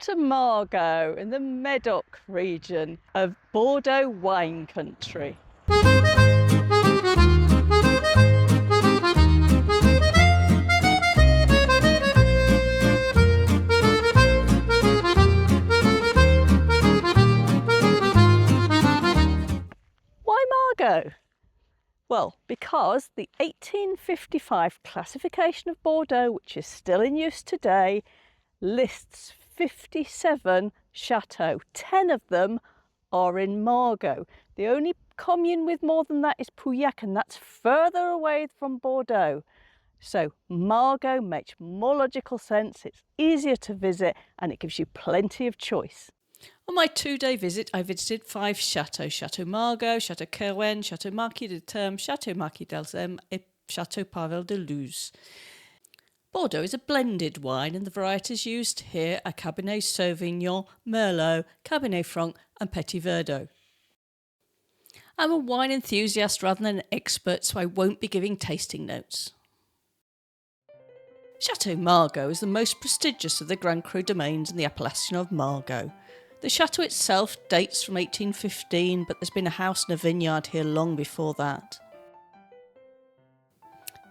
Château Margaux in the Médoc region of Bordeaux wine country. Why Margaux? Well, because the 1855 classification of Bordeaux, which is still in use today, lists 57 chateaux. 10 of them are in Margaux. The only commune with more than that is Pauillac, and that's further away from Bordeaux. So Margaux makes more logical sense, it's easier to visit, and it gives you plenty of choice. On my 2-day visit, I visited 5 chateaux: Château Margaux, Château Kirwan, Château Marquis de Terme, Château Marquis de Terme, and Château Paveil de Luze. Bordeaux is a blended wine, and the varieties used here are Cabernet Sauvignon, Merlot, Cabernet Franc, and Petit Verdot. I'm a wine enthusiast rather than an expert, so I won't be giving tasting notes. Château Margaux is the most prestigious of the Grand Cru domains in the appellation of Margaux. The chateau itself dates from 1815, but there's been a house and a vineyard here long before that.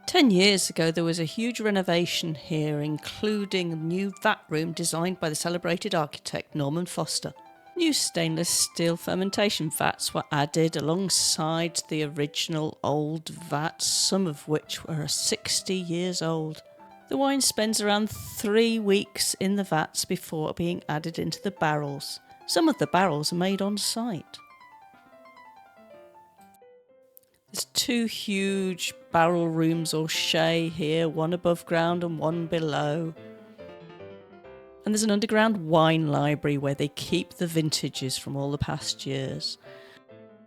10 years ago there was a huge renovation here, including a new vat room designed by the celebrated architect Norman Foster. New stainless steel fermentation vats were added alongside the original old vats, some of which were 60 years old. The wine spends around 3 weeks in the vats before being added into the barrels. Some of the barrels are made on site. There's 2 huge barrel rooms or chais here, one above ground and one below. And there's an underground wine library where they keep the vintages from all the past years.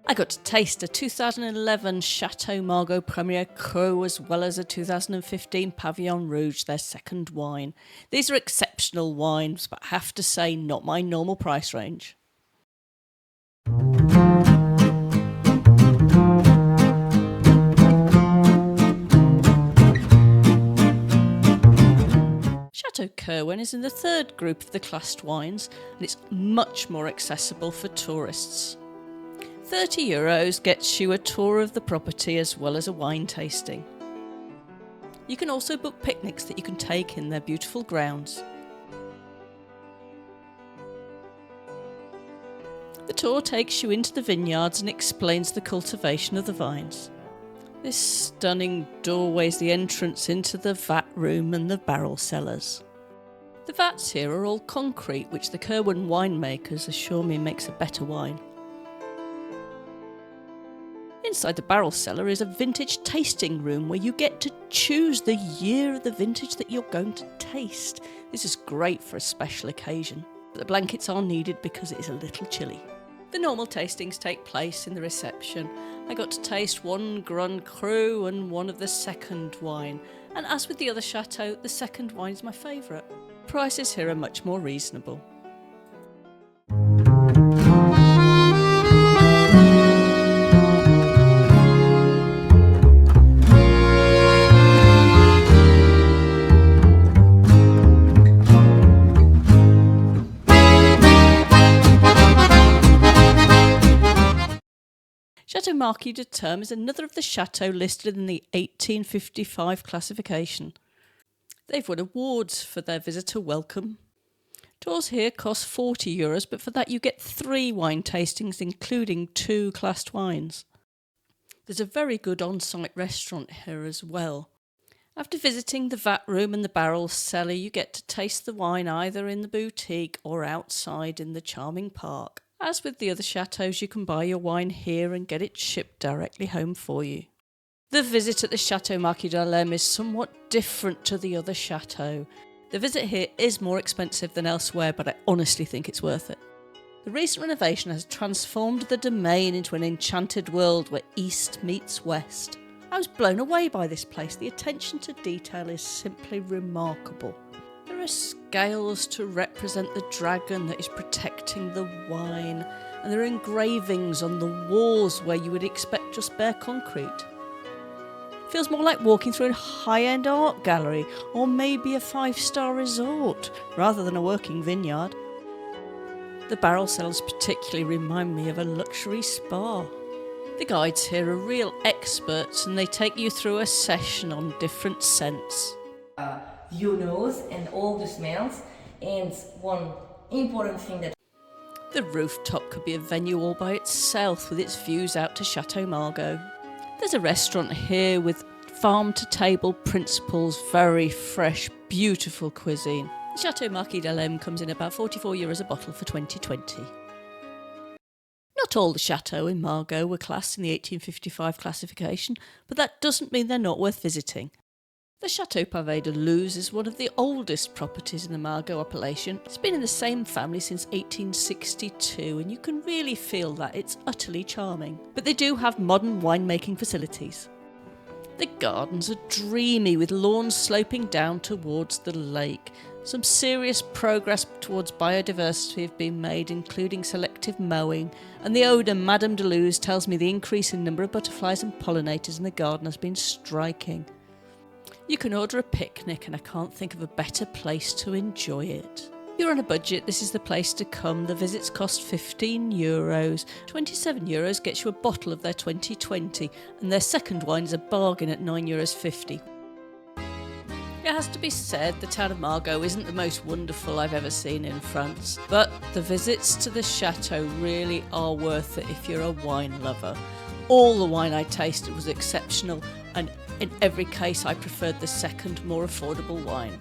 I got to taste a 2011 Château Margaux Premier Cru as well as a 2015 Pavillon Rouge, their second wine. These are exceptional wines, but I have to say not my normal price range. Château Kirwan is in the 3rd group of the classed wines, and it's much more accessible for tourists. €30 gets you a tour of the property as well as a wine tasting. You can also book picnics that you can take in their beautiful grounds. The tour takes you into the vineyards and explains the cultivation of the vines. This stunning doorway is the entrance into the vat room and the barrel cellars. The vats here are all concrete, which the Kirwan winemakers assure me makes a better wine. Inside the barrel cellar is a vintage tasting room where you get to choose the year of the vintage that you're going to taste. This is great for a special occasion, but the blankets are needed because it is a little chilly. The normal tastings take place in the reception. I got to taste 1 Grand Cru and 1 of the second wine, and as with the other chateau, the second wine is my favourite. Prices here are much more reasonable. Château Marquis de Terme is another of the chateaux listed in the 1855 classification. They've won awards for their visitor welcome. Tours here cost €40, but for that you get 3 wine tastings, including 2 classed wines. There's a very good on-site restaurant here as well. After visiting the vat room and the barrel cellar, you get to taste the wine either in the boutique or outside in the charming park. As with the other chateaux, you can buy your wine here and get it shipped directly home for you. The visit at the Château Marquis de Terme is somewhat different to the other chateau. The visit here is more expensive than elsewhere, but I honestly think it's worth it. The recent renovation has transformed the domain into an enchanted world where east meets west. I was blown away by this place. The attention to detail is simply remarkable. There are scales to represent the dragon that is protecting the wine, and there are engravings on the walls where you would expect just bare concrete. It feels more like walking through a high-end art gallery or maybe a 5-star resort rather than a working vineyard. The barrel cellars particularly remind me of a luxury spa. The guides here are real experts and they take you through a session on different scents. Your nose and all the smells, and one important thing that The rooftop could be a venue all by itself with its views out to Château Margaux. There's a restaurant here with farm-to-table principles, very fresh, beautiful cuisine. The Château Marquis de Terme comes in about €44 a bottle for 2020. Not all the chateaux in Margaux were classed in the 1855 classification, but that doesn't mean they're not worth visiting. The Château Paveil de Luze is one of the oldest properties in the Margaux appellation. It's been in the same family since 1862 and you can really feel that it's utterly charming. But they do have modern winemaking facilities. The gardens are dreamy with lawns sloping down towards the lake. Some serious progress towards biodiversity have been made, including selective mowing, and the odour Madame de Luze tells me the increase in number of butterflies and pollinators in the garden has been striking. You can order a picnic and I can't think of a better place to enjoy it. If you're on a budget, this is the place to come. The visits cost €15. €27 gets you a bottle of their 2020 and their second wine is a bargain at €9.50. It has to be said, the town of Margaux isn't the most wonderful I've ever seen in France, but the visits to the chateau really are worth it if you're a wine lover. All the wine I tasted was exceptional and in every case I preferred the second, more affordable wine.